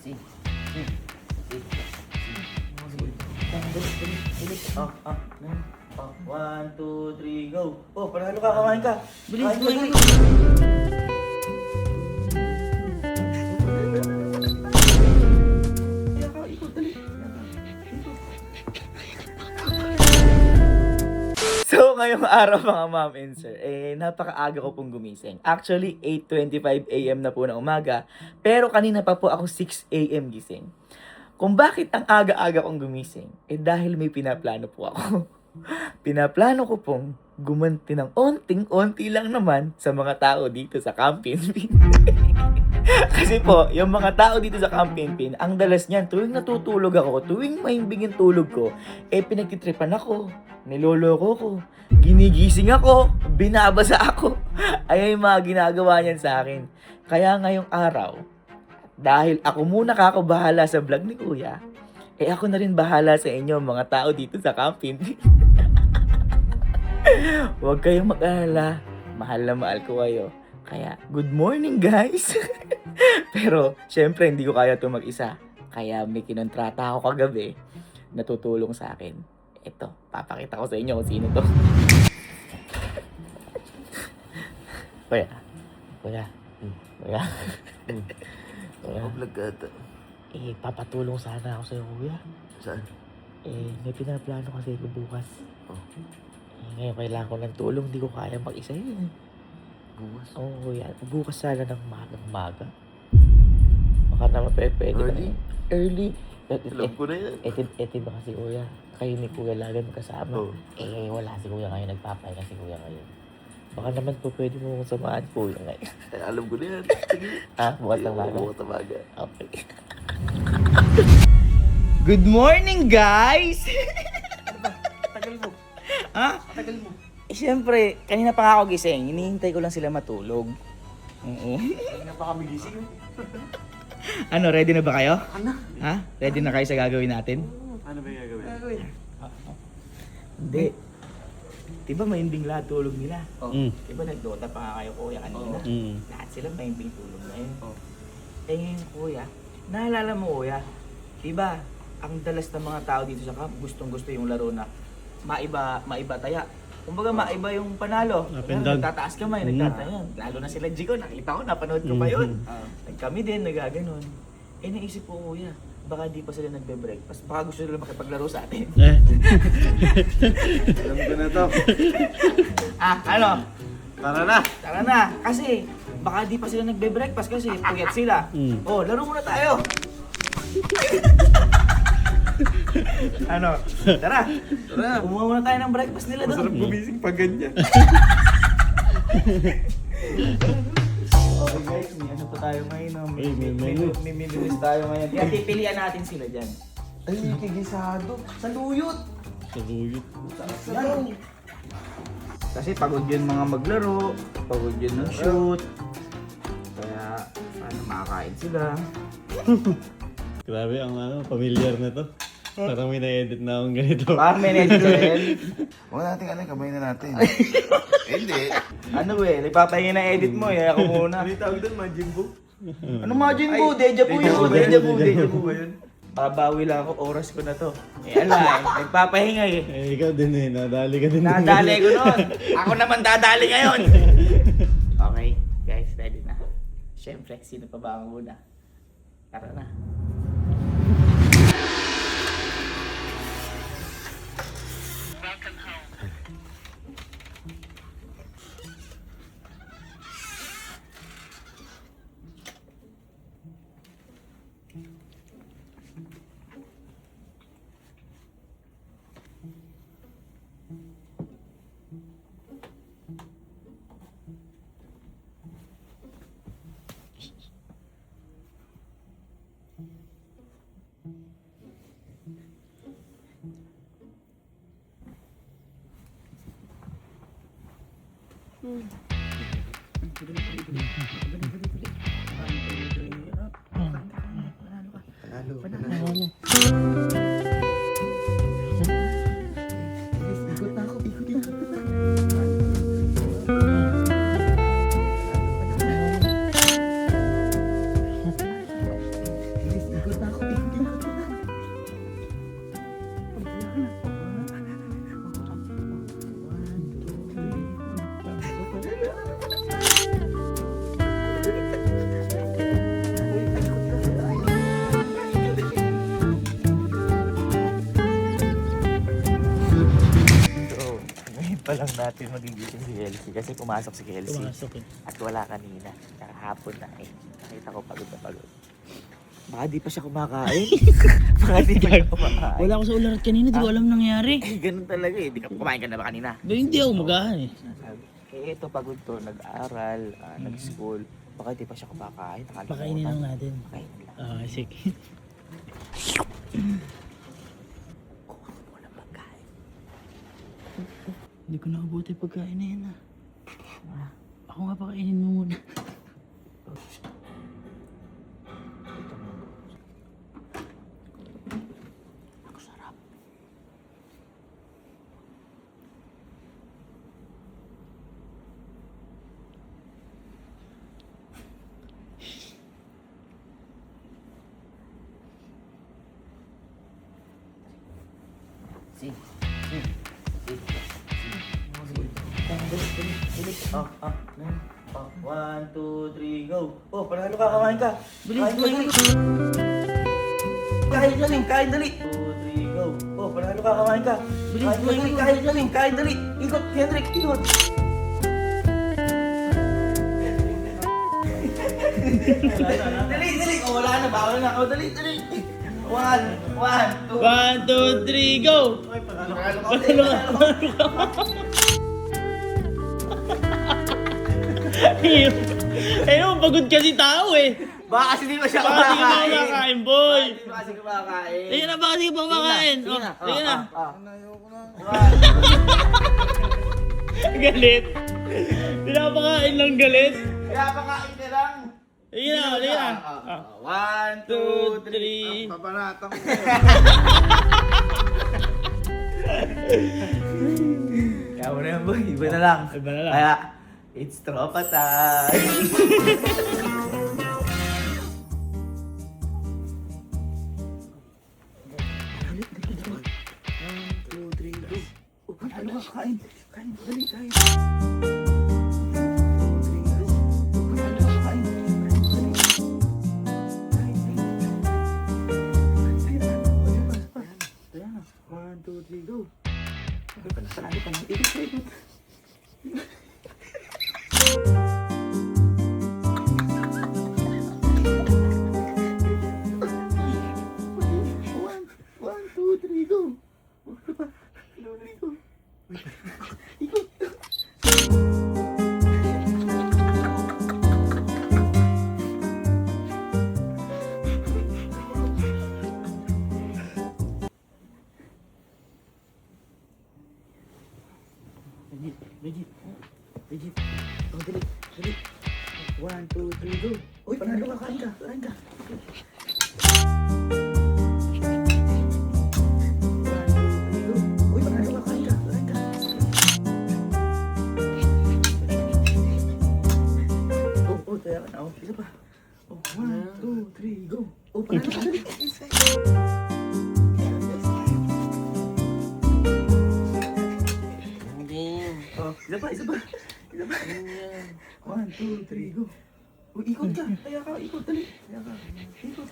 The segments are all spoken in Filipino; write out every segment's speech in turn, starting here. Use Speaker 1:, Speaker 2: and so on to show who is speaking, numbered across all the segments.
Speaker 1: Sige. Sige. Sige. Bilis. Oh, 1, 2, 3, go. Oh, panalo ka, kumain ka.
Speaker 2: Bilis,
Speaker 1: Kain ka,
Speaker 2: bilis.
Speaker 1: So, ngayong araw mga ma'am and sir, napakaaga ko pong gumising. Actually, 8:25 AM na po ng umaga, pero kanina pa po ako 6 AM gising. Kung bakit ang aga-aga kong gumising, dahil may pinaplano po ako. Pinaplano ko pong gumanti ng onting-onti lang naman sa mga tao dito sa Camp Pinpin. Kasi po, yung mga tao dito sa Camp Pinpin, ang dalas niyan, tuwing natutulog ako, tuwing mahimbing yung tulog ko, pinagtitripan ako, niloloko ko, ginigising ako, binabasa ako. Ay yung mga ginagawa niyan sa akin. Kaya ngayong araw, dahil ako muna kakabahala sa vlog ni Kuya, ako na rin bahala sa inyo mga tao dito sa Camp Pinpin. Huwag kayong mag-alala, mahal na mahal ko kayo. Kaya, good morning guys! Pero, syempre, hindi ko kaya ito mag-isa. Kaya may kinontrata ako kagabi na tutulong sa akin. Ito, papakita ko sa inyo kung sino to. Kuya. Kuya. Kuya. Kuya.
Speaker 2: Vlog ka ata.
Speaker 1: Papatulong sana ako sa'yo, kuya.
Speaker 2: Saan?
Speaker 1: May pinaplano kasi ko bukas.
Speaker 2: Oh.
Speaker 1: Ngayon kailangan ko ng tulong, hindi ko kaya mag-isa yun.
Speaker 2: Bukas?
Speaker 1: Oo, kuya. Bukas sana ng maga. Baka naman pwede ka
Speaker 2: Early?
Speaker 1: na. Early?
Speaker 2: Alam ko na yan.
Speaker 1: Ba kasi kuya? Kayo ni kuya lagi magkasama.
Speaker 2: Oo.
Speaker 1: Wala si kuya ngayon. Nagpapahinga si kuya ngayon. Baka naman po pwede mo kong samahan kuya ngayon.
Speaker 2: Alam ko na yan. Sige.
Speaker 1: Bukas ng maga?
Speaker 2: Bukas ng maga.
Speaker 1: Okay. Good morning, guys!
Speaker 2: Tagal mo.
Speaker 1: Ha?
Speaker 2: Tagal mo.
Speaker 1: Siyempre, kanina pa nga ako gising. Hinihintay ko lang sila matulog. Oo.
Speaker 2: Hindi na pa kami gising.
Speaker 1: Ano, ready na ba kayo?
Speaker 2: Ano?
Speaker 1: Ha? Ready na kayo sa gagawin natin?
Speaker 2: Ano ba yung gagawin?
Speaker 1: Hindi. Diba mahimbing lahat tulog nila?
Speaker 2: Oh.
Speaker 1: Diba nagdota pa nga kayo kuya kanina?
Speaker 2: Oo.
Speaker 1: Lahat sila mahimbing tulog na yun.
Speaker 2: Oh.
Speaker 1: Ngayon kuya, naalala mo kuya, diba ang dalas ng mga tao dito sa camp, gustong gusto yung laro na maiba taya. Kumbaga maiba yung panalo.
Speaker 3: Up and down.
Speaker 1: Nagtataas kamay, nagtatayan. Lalo na sila Jigo, nakita ko, napanood ko pa yun. Kami din, nagaganon. Naisip ko kuya, baka di pa sila nagbe-breakfast. Baka gusto nila makipaglaro sa atin.
Speaker 2: Alam ko na to.
Speaker 1: Ano?
Speaker 2: Tara na.
Speaker 1: Kasi baka di pa sila nagbe-breakfast kasi puyat sila. Oh, laro muna tayo. Ano? Tara. Kumuha muna tayo ng breakfast nila doon.
Speaker 2: Masarap gumising pag ganyan.
Speaker 1: Okay guys, may ano pa tayo ngayon. No? May minilis tayo ngayon. Kaya pipilian natin sila dyan.
Speaker 2: Ay, kigisado.
Speaker 1: Saluyot!
Speaker 3: Saluyot.
Speaker 1: Yan. Kasi pagod yun mga maglaro, pagod yun ng shoot. Kaya, paano makakain sila?
Speaker 3: Grabe ang familiar na to. Parang may na-edit na akong ganito.
Speaker 1: Parang may edit ka rin.
Speaker 2: Huwag natin kamay na natin. Hindi.
Speaker 1: Ano nagpapahinga na edit mo ako muna.
Speaker 2: Ano yung tawag doon, Majin Buu?
Speaker 1: Ano Majin Buu? Deja vu yun. Deja vu ba yun? Babawi lang ako, oras ko na to. Nagpapahinga
Speaker 3: Ikaw din nadali ka din.
Speaker 1: Nadali ko nun. Ako naman dadali ngayon. Okay, guys, ready na. Siyempre, sino pa ba ang una? Tara na. lang natin magigising si Kelsey kasi pumasok si Kelsey.
Speaker 4: Pumasok eh.
Speaker 1: At wala kanina. Nakahapon na eh. Nakita ko pagod na pagod. Baka di pa siya kumakain. Baka di pa siya kumakain.
Speaker 4: Wala ako sa ularat kanina, di ko alam nangyari.
Speaker 1: Eh, ganun talaga eh. Di ka kumain ka na ba kanina?
Speaker 4: Ba, hindi ako magahan eh.
Speaker 1: Eh, ito pagod to. Nag-aral, nag-school. Baka di pa siya kumakain. Nakalimutan.
Speaker 4: Pakainin lang natin.
Speaker 1: Pakainin lang.
Speaker 4: Ah, sige.
Speaker 1: Walang pagkain.
Speaker 4: Hindi ko nakabuti pagkain na yan ah. Ako nga pakainin mo muna.
Speaker 1: Ang sarap. Si. One, two, three, go. Oh, panalo ka, kumain ka.
Speaker 4: Bilis,
Speaker 1: Kain,
Speaker 4: kumain
Speaker 1: dali. Kain, dali. 2, 3, go. Oh, panalo ka, kumain ka.
Speaker 4: Bilis,
Speaker 1: Kain, dali. Ikot, Hendrik, ikot. Dali. Oh, wala na, bawal na. Oh, dali. 1, 2.
Speaker 4: 1, 2, 3, go!
Speaker 1: Panalo
Speaker 4: Eh, no, pagod kasi tao eh.
Speaker 1: Baka kasi di ba siya
Speaker 4: Baka di ka ba
Speaker 1: kumakain?
Speaker 4: kumakain, boy?
Speaker 1: Di ba kasi kumakain?
Speaker 4: Ayun na, baka di ka ba kumakain?
Speaker 1: Sige
Speaker 4: Oh,
Speaker 1: na.
Speaker 4: ayun na.
Speaker 2: Ayoko na.
Speaker 4: Galit. Pinapakain lang galit.
Speaker 1: Kaya pakain ka lang.
Speaker 4: Ayun na, ayun na.
Speaker 1: 1, 2, 3.
Speaker 2: Papanatang ko.
Speaker 1: Kaya mo na yan, boy. Iba na lang.
Speaker 4: Iba na lang.
Speaker 1: Kaya, it's tropa time. Panalo ka, kain. Kain, dali, kain. Panalo ka, kain. Dali. Ayan na. 1, 2, 3, go. Panalo ka na. Ikot. One, two, three, go. Legit. Oh, dali. 1, 2, 3, go. Uy, panalo ka, kain ka. 1, 2, 3, go. Uy, panalo ka, kain ka. Oh, taya ka na. Oh, isa pa. Oh, 1, 2, 3, go. Oh, panalo ka, dali. Oh, isa pa. 1, 2, 3, go. Uy, ikot ka. Taya ka, ikot. Dali. Taya ka. Ikot.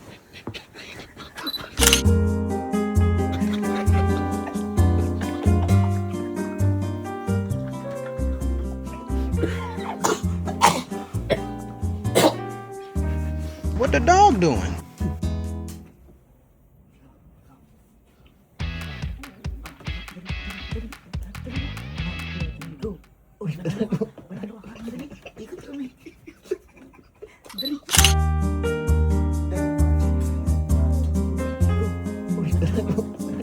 Speaker 2: What the dog doing?
Speaker 1: Go. Uy, panalo ka. Dali. Ikot kami. Dali. Uy, panalo ka. Dali.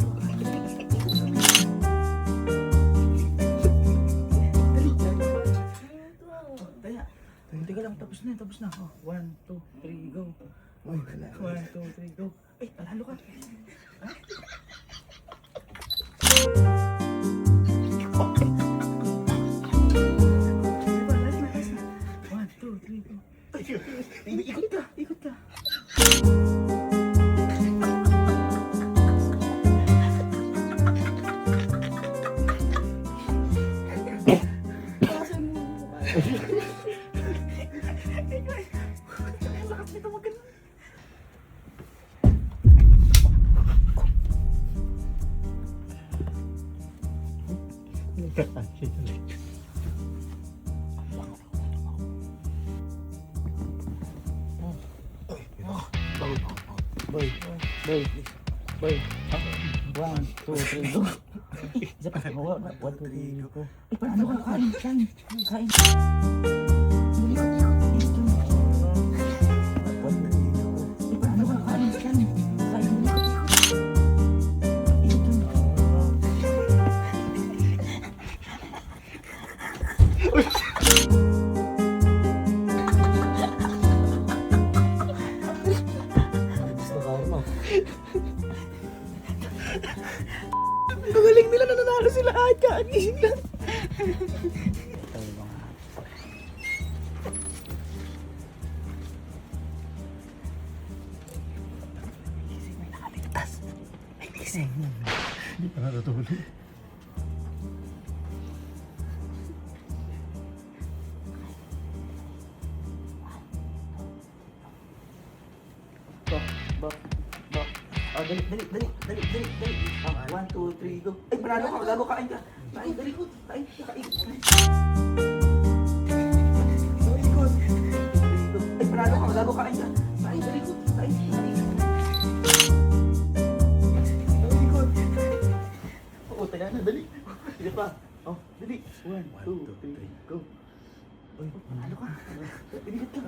Speaker 1: Taya. Teka lang, tapos na. Oh, 1, 2, 3, go. 1, 2, 3, go. Ay, panalo ka. Last na. 1, 2, 3, go. Ay, ikot ka. Lakas nito,
Speaker 4: Boy. 1, 2, 3, go. Isa pa. 1, 2, 3, go. Eh, paano ka? Kain.
Speaker 1: Ang galing nila, nananalo sila kahit kaagising lang.
Speaker 3: Hindi pa natutulog.
Speaker 1: Bak. Oh, dali. 1, 2, 3, go. Ay, panalo ka, gago, kain ka. Kain, dali ko. Kain. Ay, panalo ka, gago, kain ka. Kain, dali ko. Kain. Oo, tayo na, dali. Sige pa. Oh, dali. 1, 2, 3, go. Uy, panalo ka. Pinilit ka.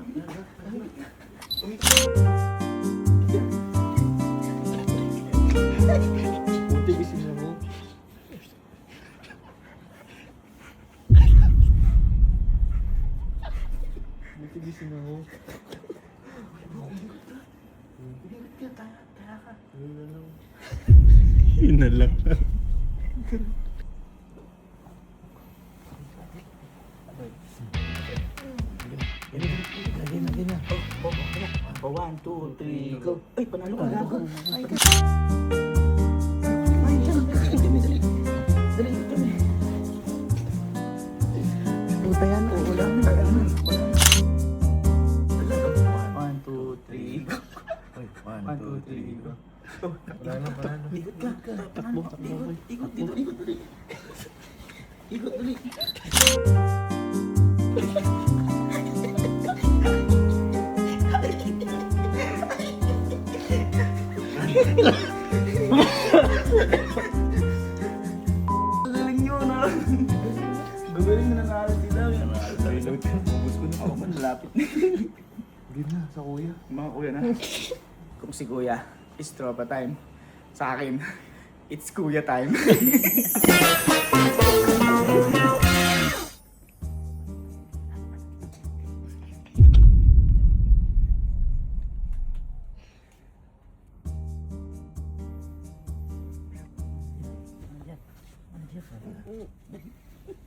Speaker 3: Buti gising na mo. Buti gising na mo.
Speaker 1: Pinilit ka, tara ka.
Speaker 3: Yun na lang.
Speaker 1: Lagyan na. Oh, 1, 2, 3, go. Ay, panalo ka, gago. Ay, ka. Ay, dali. Dali. Puta yan, wala na. 1, 2, 3, go. 1, 2, 3, go.
Speaker 3: Wala na.
Speaker 1: Ikot ka. Takbo. Ikot dito. Ikot dali. Galing nyo na. Gagaling na nanalo sila.
Speaker 3: Reload ka.
Speaker 1: Ubus ko na ako man, lapit na.
Speaker 3: Hindi na, sa kuya.
Speaker 1: Mga kuya na. Kung si kuya, it's tropa time. Sa akin, it's kuya time.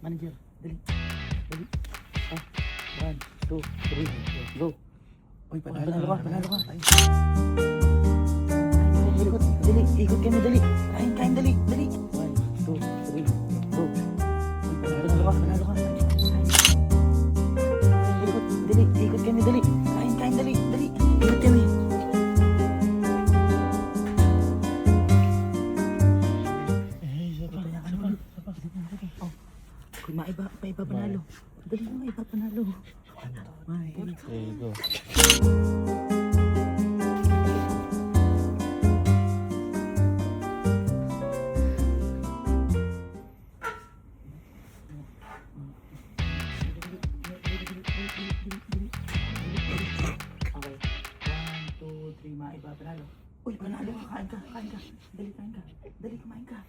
Speaker 4: Manager, dali. 1, 2, 3, go.
Speaker 1: Uy,
Speaker 4: Panalo ka. Ikot kami, dali. Kain, dali. 1, 2, 3, go. Panalo ka. Ikot kami, dali. Kain, dali. Ikot kami. Kung maiba panalo. Dali mo maiba panalo.
Speaker 3: There you go.
Speaker 1: Okay. 1, 2, 3, maiba, panalo. Uy, panalo ka, kain ka. Dali, kain ka. Dali, kumain ka.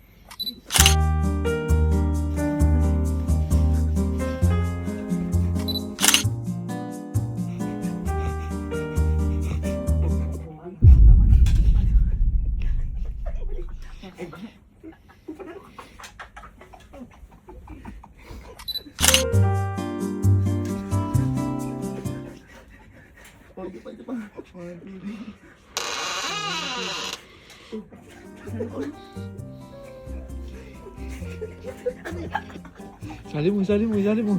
Speaker 3: Sali mo.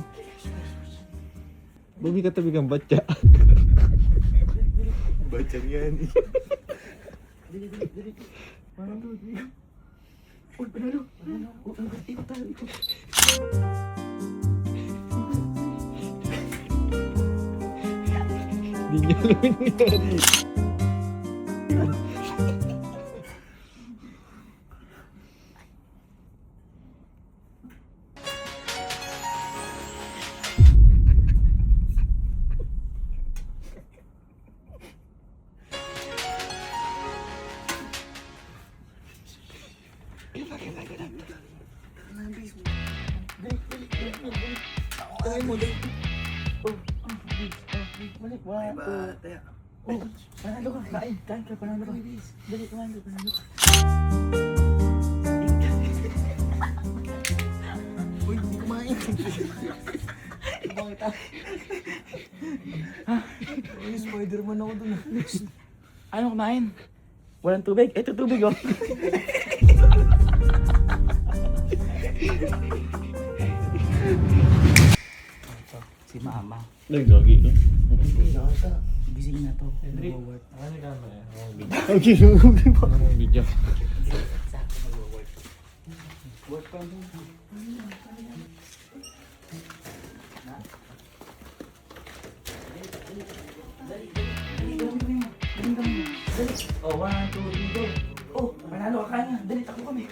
Speaker 3: Bumi katabi kang batya. Batya yan.
Speaker 4: Uy, panalo. Ikot tayo, ikot.
Speaker 3: Hindi niya alam yung nangyari.
Speaker 4: Tayo mo, dali. Balik, wala.
Speaker 2: Bata.
Speaker 4: Oh, panalo ka. Kain ka, panalo ka. Dali, panalo ka. Uy, hindi kumain. Bakit ah? Uy, Spider-Man ako dun.
Speaker 1: Ano kumain? Walang tubig? Ito tubig oh.
Speaker 4: Si Mama.
Speaker 3: Nag-doggy ko.
Speaker 4: Gising na to.
Speaker 3: Henry, ano ka ba? Okay, ang video.
Speaker 4: Work pa yun. Oh, 1, 2, 3, go. Oh, panalo ka kanya. Dali, takbo kami.